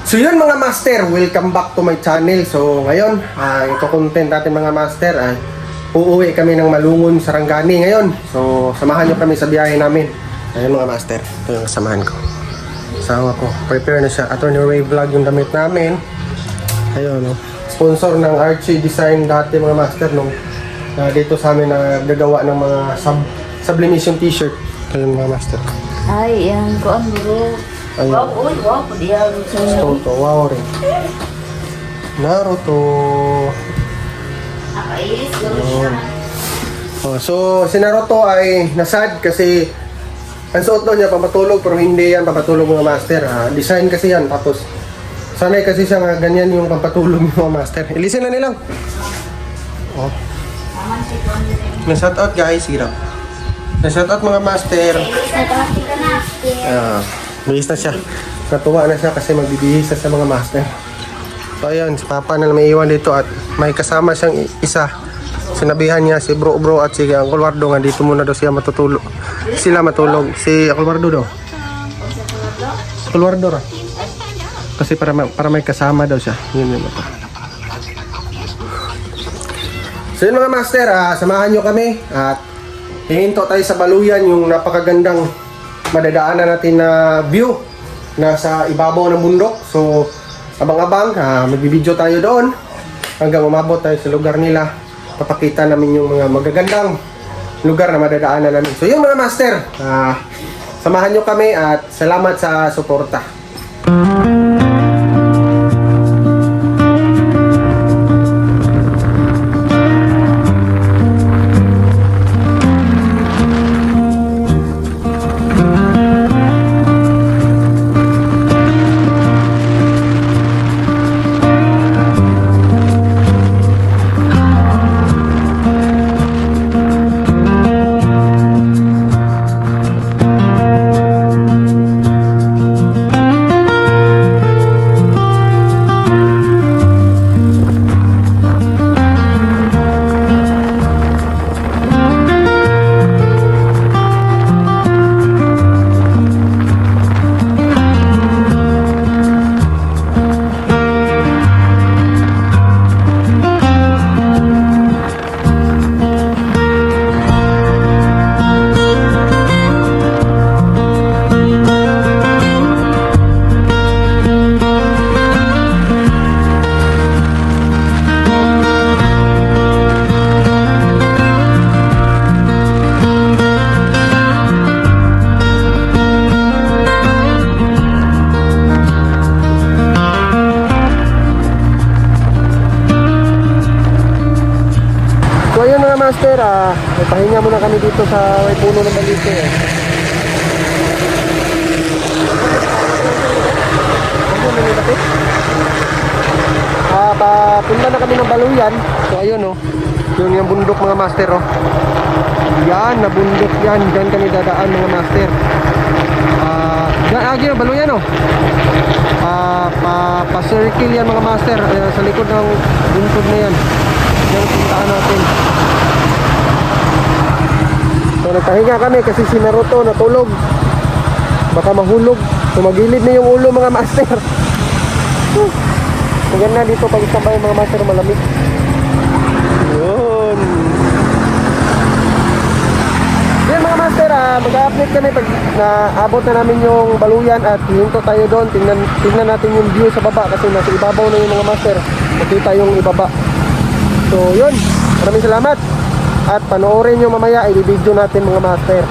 So yun mga master, welcome back to my channel. So ngayon, ito content natin mga master ay uuwi kami ng Malungon, Sarangani ngayon. So samahan nyo kami sa biyahe namin. Ayun mga master, ito yung kasamahan ko. Kasama ko, prepare na siya. Attorney Ray Vlog yung damit namin. Ayun, no? Sponsor ng Archie Design dati mga master nung dito sa amin na gagawa ng mga sublimation t-shirt. Ayun mga master. Ay, yan. Kuan bro. Ayun. Wow, uy, wow. Padiyan sa Naruto, wow rin. Naruto. nakais. Garo siya. Oh, so si Naruto ay nasad kasi ang suot daw niya pampatulog, pero hindi yan pampatulog mga master. Design kasi yan, tapos sanay kasi siya nga ganyan yung pampatulog ng mga master. Ilisin na nilang. Oh. Na-shout out guys, hirap. Na-shout out mga master. Bihis na siya. Natuwa na siya kasi magbibihis na sa mga master. So ayun, si Papa na may iwan dito at may kasama siyang isa. Sinabihan niya si bro at si Uncle Wardo nga dito muna daw siya matutulog. Sila matulog. Si Uncle Wardo daw. Uncle Wardo ra. Kasi para may kasama daw siya. Yun yun. So yun mga master, samahan nyo kami at hihinto tayo sa Baluyan, yung napakagandang madadaanan natin na view nasa ibabaw ng bundok. So abang-abang, magbibideo tayo doon hanggang umabot tayo sa lugar nila. Papakita namin yung mga magagandang lugar na madadaanan namin. So yung mga master, samahan nyo kami at salamat sa suporta. So ayun mga master, pahinga muna kami dito sa may puno ng balite. Papunta na kami ng Baluyan. So ayun yung bundok mga master Yan, nabundok yan. Diyan kami dadaan mga master. Yan, yung Baluyan pa-circle yan mga master. Sa likod ng buntod na yan. Yan puntaan natin. So nagpahinga kami kasi si Naruto natulog. Baka mahulog. Tumagilid na yung ulo mga master. Maganda dito pag isabay mga master, malamig. Yun. Yan mga master, mag-update kami pag naabot na namin yung Baluyan at hinto tayo doon. Tingnan natin yung view sa baba kasi nasa ibabaw na yung mga master. Makita yung ibaba. So yun, maraming salamat. At panoorin nyo mamaya, i-video natin mga master.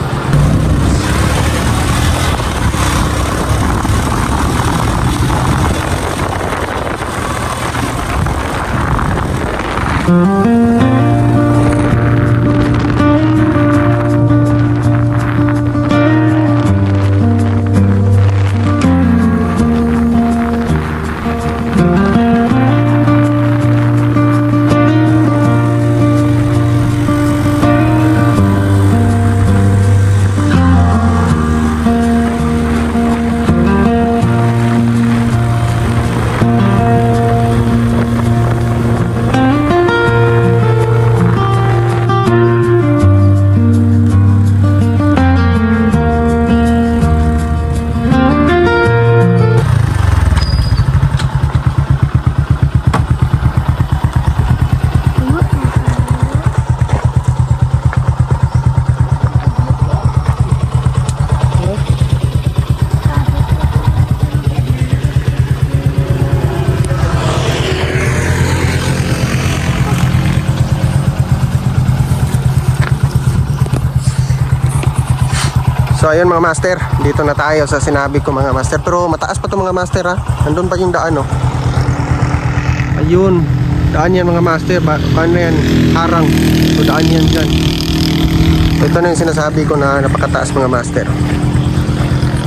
So ayun mga master, dito na tayo sa sinabi ko mga master. Pero mataas pa to mga master ha. Nandun pa yung daan oh. Ayun, daan yan mga master. Paano yan? Harang. So daan yan dyan. Ito na yung sinasabi ko na napakataas mga master.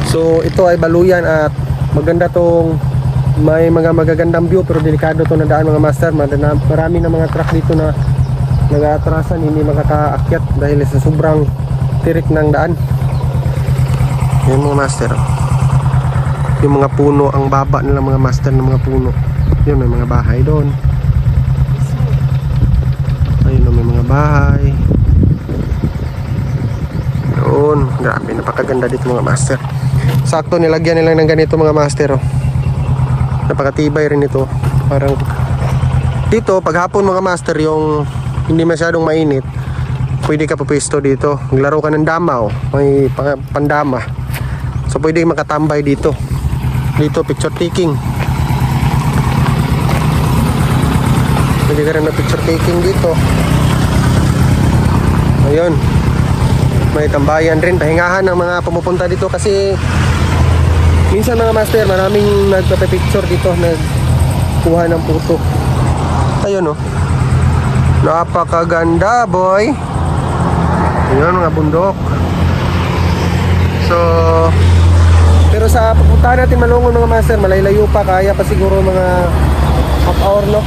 So ito ay baluyan at maganda tong may mga magagandang view pero delikado to na daan mga master. Marami na mga truck dito na nag-aatrasan, hindi makakaakyat dahil sa sobrang tirik ng daan. Yan mga master. Yung mga puno, ang baba nila mga master ng mga puno. Yun, may mga bahay doon. Ayun, may mga bahay. Doon, grabe, napakaganda dito mga master. Sakto nilagyan nila ng ganito mga master oh. Napakatibay rin ito. Parang dito, paghapon mga master, yung hindi masyadong mainit, pwede ka pupisto dito. Maglaro ka ng dama oh. May pandama. So pwede makatambay dito. Dito picture taking. Pwede ka rin na picture taking dito. Ayun. May tambayan rin, pahingahan ng mga pumupunta dito kasi minsan mga master, maraming nagpa-picture dito, nagkuha ng photo. Ayun oh. Napakaganda boy. Ayun mga bundok. So pero sa pupuntahan natin Malungon mga master, malaylayo pa, kaya pa siguro mga half hour no.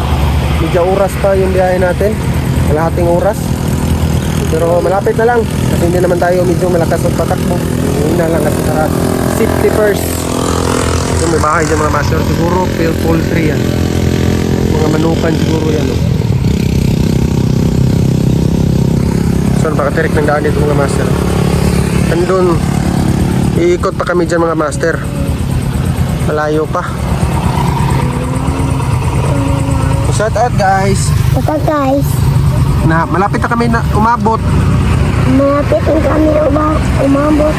Medyo oras pa yung biyahe natin, kalahating oras. Pero malapit na lang kasi hindi naman tayo medyo malakas ang patakbo. Yun na lang kasi para safety first. So may bahay dyan mga master, siguro poultry yan. Mga manukan siguro yan no. So napakatirik ng daan dito mga master. Andun, iikot pa kami dyan mga master. Malayo pa. Shout out guys. Ito guys, Na malapit na kami na umabot. malapit na kami umabot.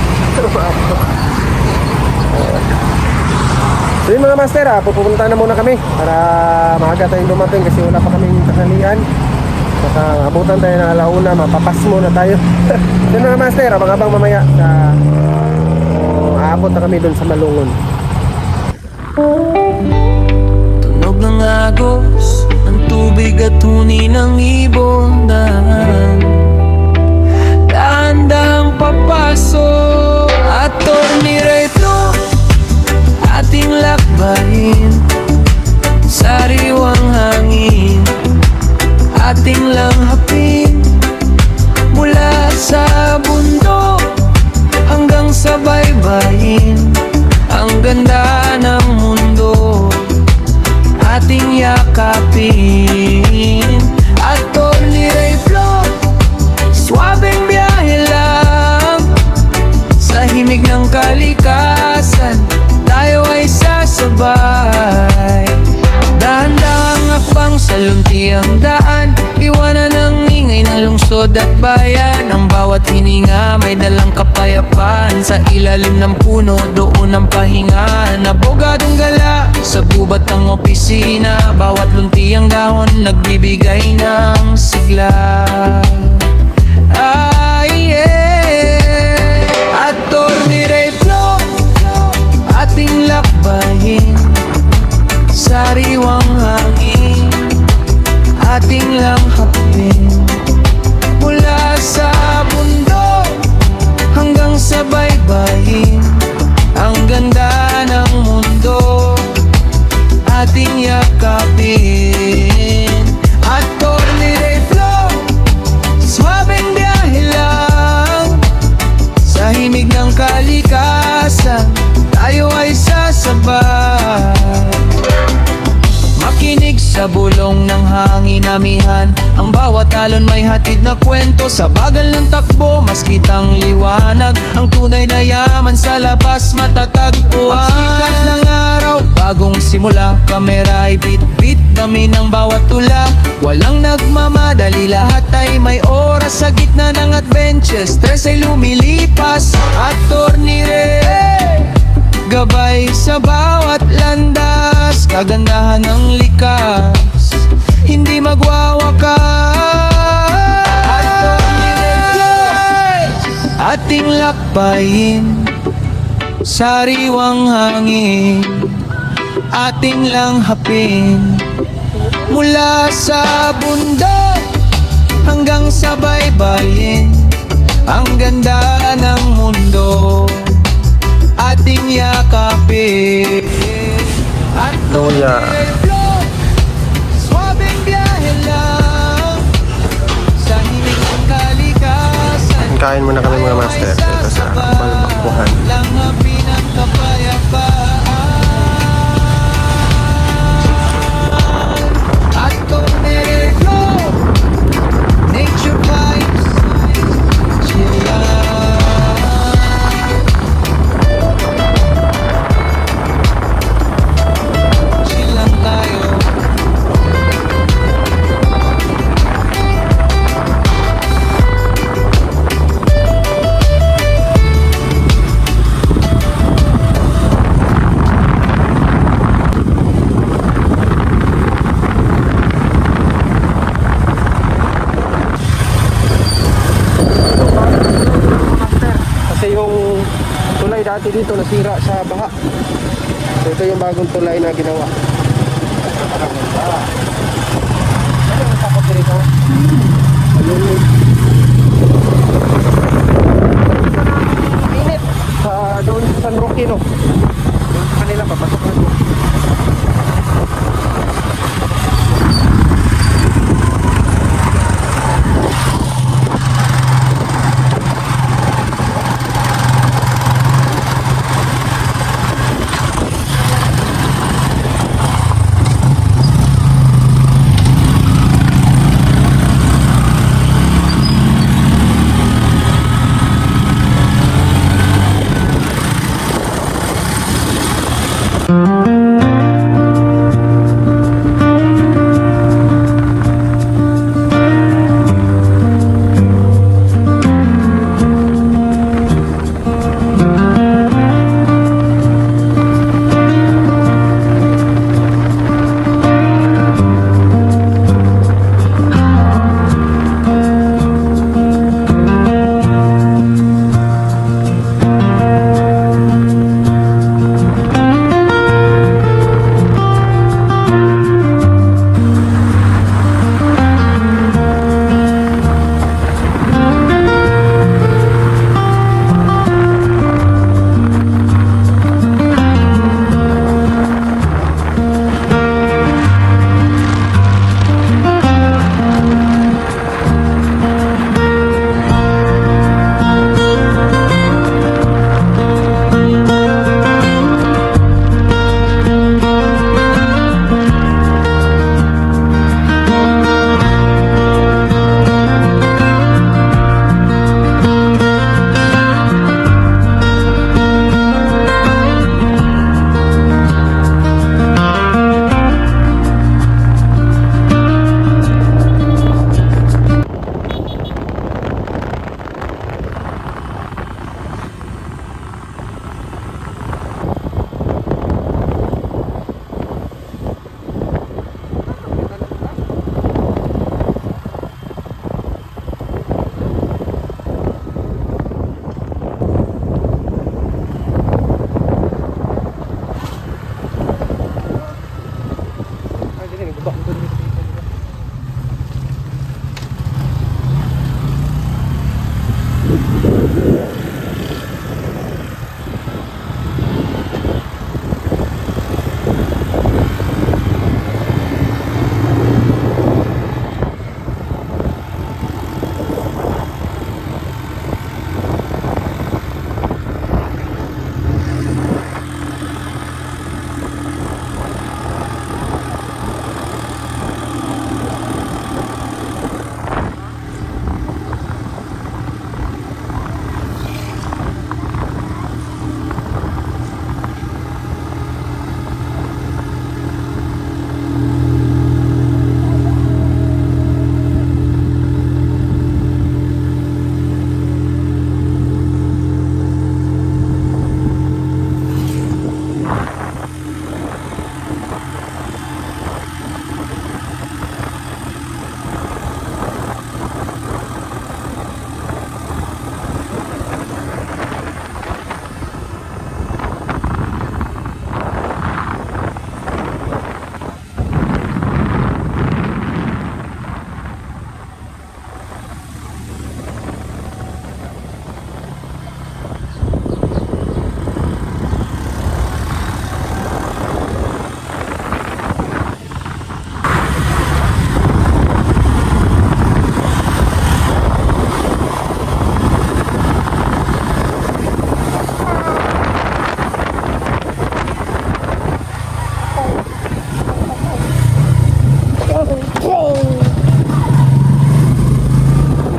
So yun mga master pupunta na muna kami para maaga tayong dumating kasi wala pa kaming tanghalian. Baka abutan tayo ng alauna, mapapas muna tayo. So yun mga master, abang-abang mamaya aabot na kami doon sa Malungon. Tunog ng agos, ang tubig at huni ng ibon. Dahan-dahang papasok at tornirito ating lakbayin. Sariwang hangin ating langhapin. Mula sa bundok hanggang sa baybayin. Ang ganda ng mundo ating yakapin. At Torniray Flow, swabing biyahe lang. Sa himig ng kalikasan, tayo ay sasabay. Dahan-dahang akbang sa luntiang daan, iwanan ang ingay ng lungsod at bayan. Ang bawat hininga may dalang kapayapaan. Sa ilalim ng puno, doon ang pahinga. Nabogadong gala sa gubat ng opisina. Bawat luntiang dahon nagbibigay ng sigla. At Torniray Flow, ating lakbayin. Sariwang hangin ating langhapin. Mula sa bundok hanggang sa baybayin. Ang ganda ng mundo ating yakapin. At Torniray Flow, swabing biyahe lang. Sa himig ng kalikasan, tayo ay sasabay. Makinig sa bulong ng hangin amihan. Ang bawat alon may hatid na kwento. Sa bagal ng takbo, mas kitang liwanag. Ang tunay na yaman sa labas matatagpuan. Pagsikat ng araw, bagong simula. Kamera ay bit-bit, dami ng bawat tula. Walang nagmamadali, lahat ay may oras. Sa gitna ng adventure, stress ay lumilipas. At Torniray, gabay sa bawat landas. Kagandahan ng likas, hindi magwawakas. At Torniray Flow, ating lakbayin, sariwang hangin ating langhapin. Mula sa bundok hanggang sa baybayin, ang ganda ng mundo ating yakapin. At Lola. swabing biyahe lang sa himig ng kalikasan. Kain muna kami mga master dito sa Balbakbuhan. Langapin ang kapayapaan. At kung merlo, nature vibes, chill lang. Chill lang tayo. Kasi yung tulay dati dito nasira sa baha. So ito yung bagong tulay na ginawa. Init sa doon sa San Roque, no? Doon sa kanila papasok na doon.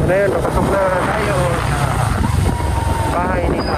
Ngayon, napasok na tayo sa bahay nila.